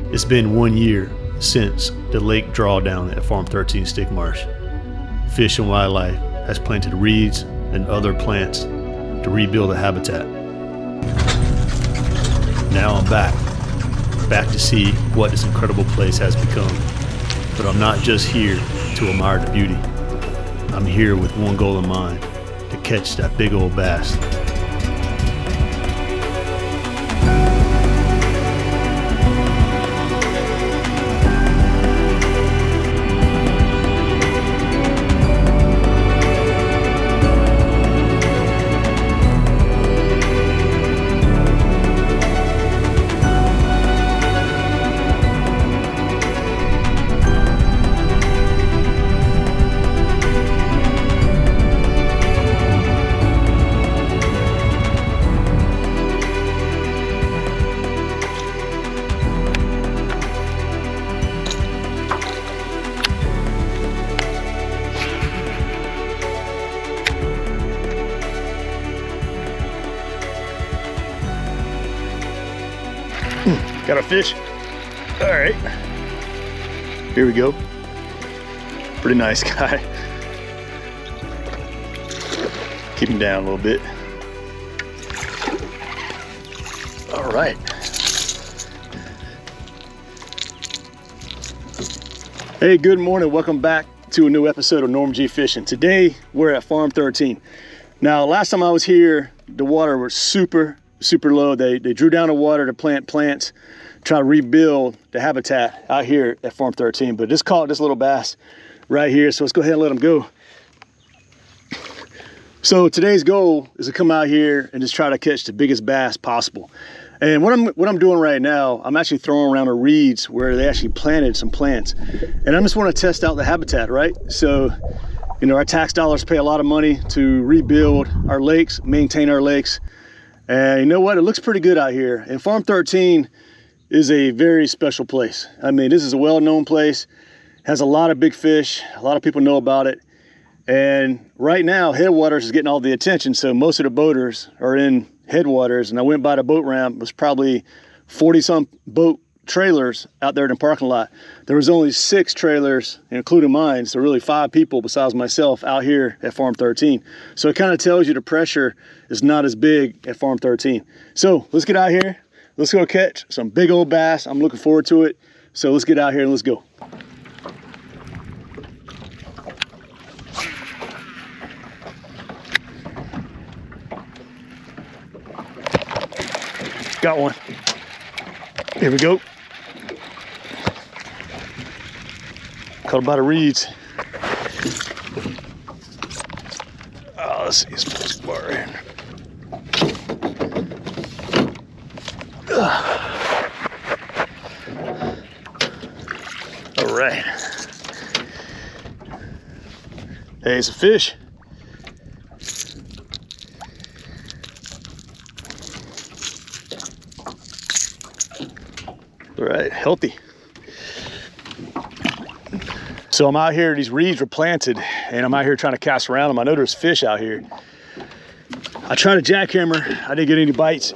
It's been 1 year since the lake drawdown at Farm 13 Stick Marsh. Fish and Wildlife has planted reeds and other plants to rebuild the habitat. Now I'm back to see what this incredible place has become. But I'm not just here to admire the beauty. I'm here with one goal in mind, to catch that big old bass. Got a fish. All right, here we go. Pretty nice guy. Keep him down a little bit. All right. Hey, good morning. Welcome back to a new episode of Norm G Fishing. Today we're at Farm 13. Now, last time I was here, the water was super low. They drew down the water to plant plants, try to rebuild the habitat out here at Farm 13. But just caught this little bass right here, so let's go ahead and let him go. So today's goal is to come out here and just try to catch the biggest bass possible. And what I'm doing right now, I'm actually throwing around the reeds where they actually planted some plants, and I just want to test out the habitat, right? So, you know, our tax dollars pay a lot of money to rebuild our lakes, maintain our lakes. And you know what? It looks pretty good out here. And Farm 13 is a very special place. I mean, this is a well-known place, has a lot of big fish. A lot of people know about it. And right now, Headwaters is getting all the attention. So most of the boaters are in Headwaters. And I went by the boat ramp. It was probably 40-some boat trailers out there in the parking lot. There was only 6 trailers, including mine, so really 5 people besides myself out here at Farm 13. So it kind of tells you the pressure is not as big at Farm 13. So let's get out here, let's go catch some big old bass. I'm looking forward to it. So let's get out here and let's go. Got one. Here we go. Caught by the reeds. Oh, let's see, this bar in. All right. Hey, it's a fish. All right, healthy. So I'm out here, these reeds were planted, and I'm out here trying to cast around them. I know there's fish out here. I tried a jackhammer, I didn't get any bites.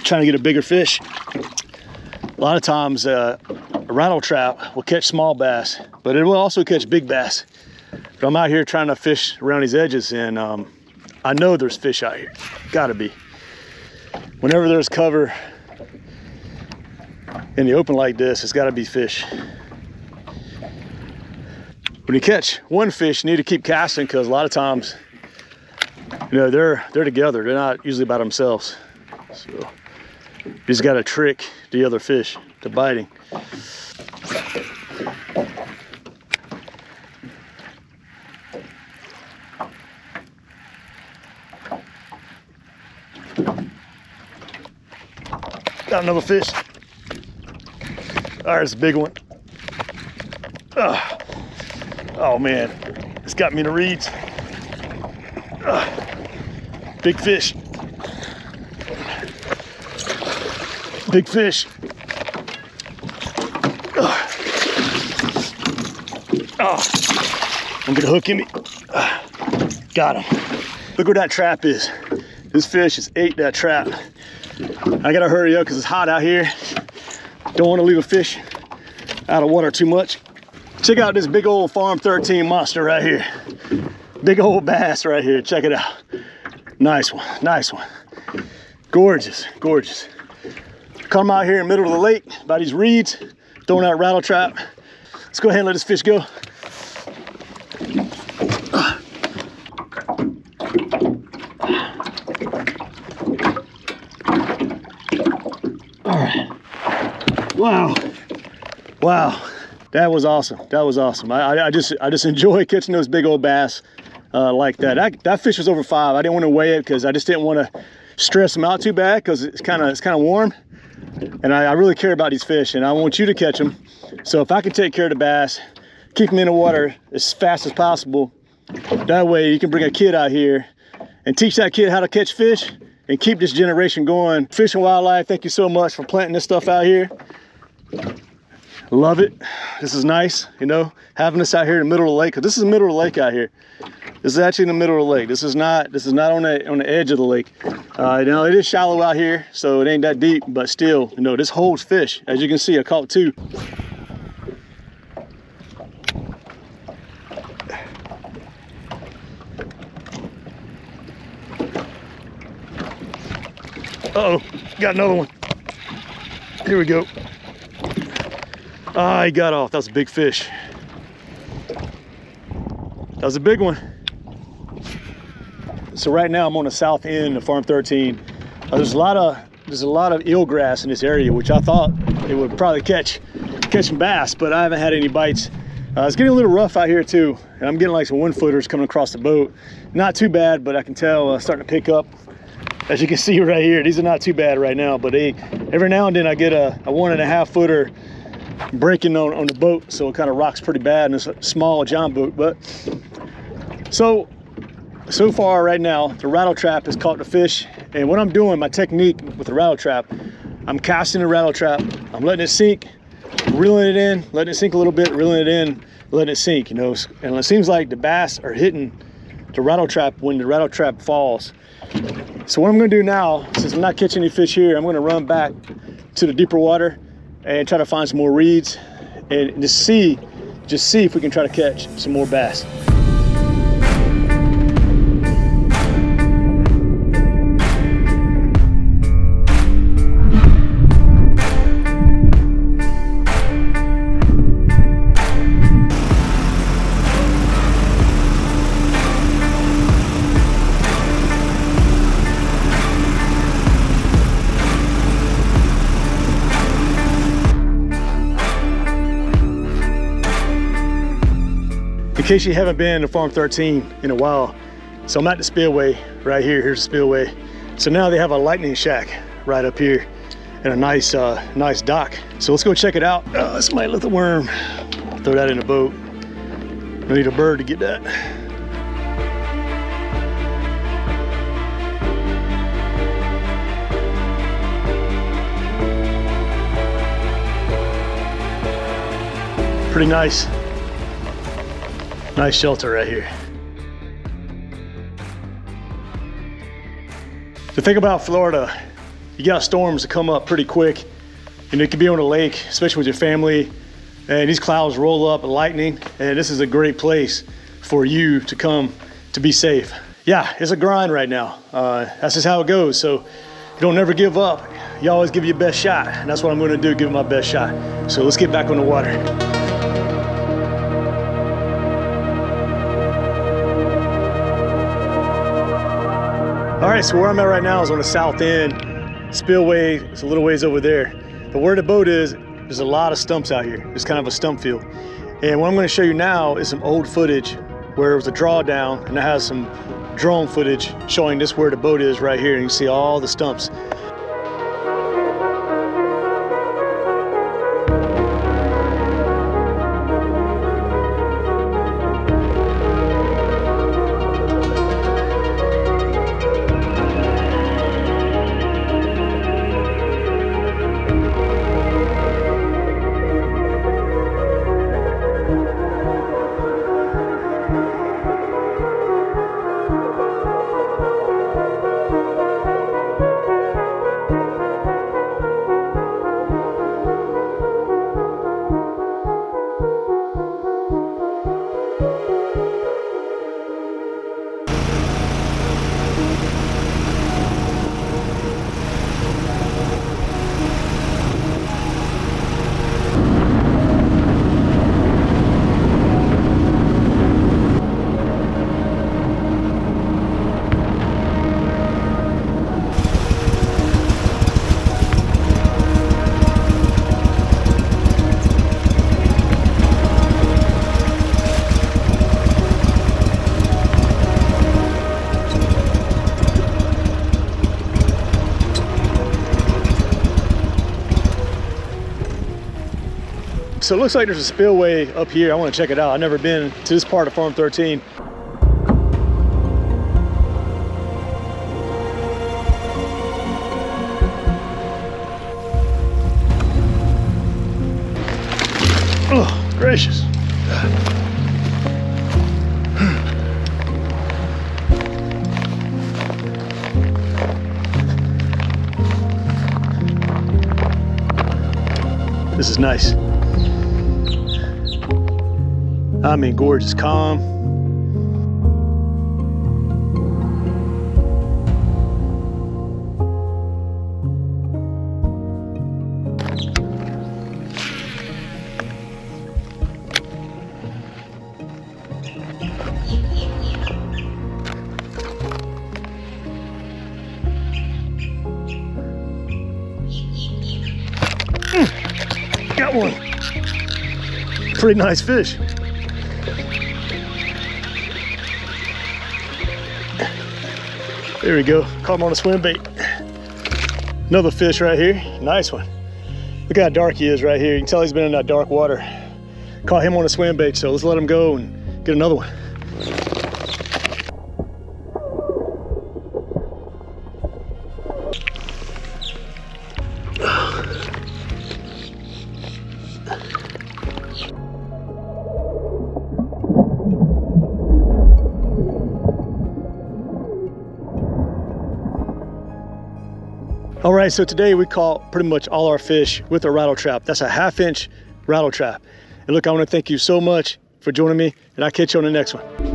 Trying to get a bigger fish. A lot of times a rattle trap will catch small bass, but it will also catch big bass. But I'm out here trying to fish around these edges, and I know there's fish out here. Gotta be. Whenever there's cover in the open like this, it's gotta be fish. When you catch one fish, you need to keep casting, because a lot of times, you know, they're together. They're not usually by themselves. So you just got to trick the other fish to biting. Got another fish. All right, it's a big one. Oh man, it's got me in the reeds. Big fish. Big fish. I'm gonna hook him. Got him. Look where that trap is. This fish has ate that trap. I gotta hurry up because it's hot out here. Don't want to leave a fish out of water too much. Check out this big old Farm 13 monster right here. Big old bass right here. Check it out. Nice one, nice one. Gorgeous, gorgeous. Come out here in the middle of the lake by these reeds, throwing out rattle trap. Let's go ahead and let this fish go. All right. Wow. Wow. That was awesome. That was awesome. I just enjoy catching those big old bass like that. That fish was over 5. I didn't want to weigh it because I just didn't want to stress them out too bad because it's kind of warm. And I really care about these fish and I want you to catch them. So if I can take care of the bass, keep them in the water as fast as possible, that way you can bring a kid out here and teach that kid how to catch fish and keep this generation going. Fish and Wildlife, thank you so much for planting this stuff out here. Love it. This is nice, you know, having this out here in the middle of the lake, because this is the middle of the lake out here. This is actually in the middle of the lake. This is not on the edge of the lake. You know, it is shallow out here, so it ain't that deep, but still, you know, this holds fish. As you can see, I caught 2. Uh-oh, got another one. Here we go. Ah, he got off. That was a big fish. That was a big one. So right now I'm on the south end of Farm 13. There's a lot of eelgrass in this area, which I thought it would probably catch some bass, but I haven't had any bites. It's getting a little rough out here too, and I'm getting like some 1-footers coming across the boat. Not too bad, but I can tell starting to pick up. As you can see right here, these are not too bad right now, but every now and then I get a 1.5-footer breaking on the boat, so it kind of rocks pretty bad in this small John boat. But so far right now, the rattle trap has caught the fish, and what I'm doing, my technique with the rattle trap, I'm casting the rattle trap, I'm letting it sink, reeling it in, letting it sink a little bit, reeling it in, letting it sink, you know. And it seems like the bass are hitting the rattle trap when the rattle trap falls. So what I'm going to do now, since I'm not catching any fish here, I'm going to run back to the deeper water and try to find some more reeds and just see if we can try to catch some more bass. In case you haven't been to Farm 13 in a while, so I'm at the spillway right here. Here's the spillway. So now they have a lightning shack right up here and a nice dock. So let's go check it out. This might let the worm. Throw that in the boat. I need a bird to get that. Pretty nice. Nice shelter right here. The thing about Florida, you got storms that come up pretty quick, and it can be on a lake, especially with your family, and these clouds roll up and lightning, and this is a great place for you to come to be safe. Yeah, it's a grind right now. That's just how it goes. So you don't never give up. You always give your best shot, and that's what I'm going to do, give it my best shot. So let's get back on the water. All right, so where I'm at right now is on the south end. Spillway, it's a little ways over there. But where the boat is, there's a lot of stumps out here. It's kind of a stump field. And what I'm gonna show you now is some old footage where it was a drawdown, and it has some drone footage showing this where the boat is right here. And you see all the stumps. So it looks like there's a spillway up here. I want to check it out. I've never been to this part of Farm 13. Oh, gracious. This is nice. I mean, gorgeous, calm. Got one. Pretty nice fish. There we go. Caught him on a swim bait. Another fish right here. Nice one. Look how dark he is right here. You can tell he's been in that dark water. Caught him on a swim bait, so let's let him go and get another one. All right, so today we caught pretty much all our fish with a rattle trap. That's a 1/2 inch rattle trap. And look, I want to thank you so much for joining me, and I'll catch you on the next one.